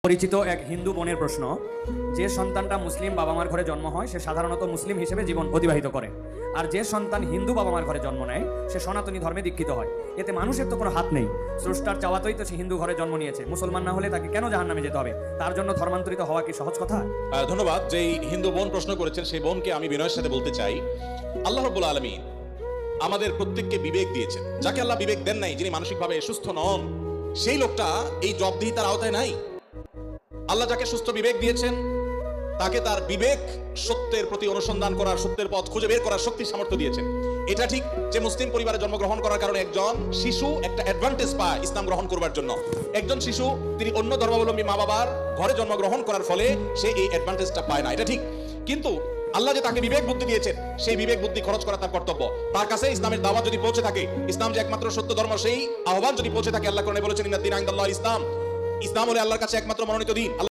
পরিচিত এক হিন্দু বোনের প্রশ্ন, যে সন্তানটা মুসলিম বাবা মার ঘরে জন্ম হয় সে সাধারণত মুসলিম হিসেবে জীবন অতিবাহিত করে, আর যে সন্তান হিন্দু বাবা মার ঘরে জন্ম নেয় সে সনাতনী ধর্মে দীক্ষিত হয়। এতে মানুষের তো কোনো হাত নেই, স্রষ্টার চাওয়াতেই তো সে হিন্দু ঘরে জন্ম নিয়েছে। মুসলমান না হলে তাকে কেন জাহান্নামে যেতে হবে? তার জন্য ধর্মান্তরিত হওয়া কি সহজ কথা? ধন্যবাদ। যেই হিন্দু বোন প্রশ্ন করেছেন সেই বোনকে আমি বিনয়ের সাথে বলতে চাই, আল্লাহ রাব্বুল আলামিন আমাদের প্রত্যেককে বিবেক দিয়েছেন। যাকে আল্লাহ বিবেক দেন নাই, যিনি মানসিকভাবে সুস্থ নন, সেই লোকটা এই জবাবদিহিতার আওতায় নাই। আল্লাহ যাকে সুস্থ বিবেক দিয়েছেন তাকে তার বিবেক সত্যের প্রতি অনুসন্ধান করার, সত্যের পথ খুঁজে বের করার শক্তি সামর্থ্য দিয়েছেন। এটা ঠিক যে মুসলিম পরিবারে জন্মগ্রহণ করার কারণে একজন শিশু একটা অ্যাডভান্টেজ পায় ইসলাম গ্রহণ করবার জন্য। একজন শিশু তিনি অন্য ধর্মাবলম্বী মা বাবার ঘরে জন্মগ্রহণ করার ফলে সে এই অ্যাডভান্টেজটা পায় না, এটা ঠিক। কিন্তু আল্লাহ যে তাকে বিবেক বুদ্ধি দিয়েছেন, সেই বিবেক বুদ্ধি খরচ করা তার কর্তব্য। তার কাছে ইসলামের দাওয়াত যদি পৌঁছে থাকে, ইসলাম যে একমাত্র সত্য ধর্ম সেই আহ্বান যদি পৌঁছে থাকে, আল্লাহ কোরআনে বলেছেন ইন্নাদ দীনা ইনদাল্লাহিল ইসলাম, ইসলাম হলো আল্লাহর কাছে একমাত্র মনোনীত দিন।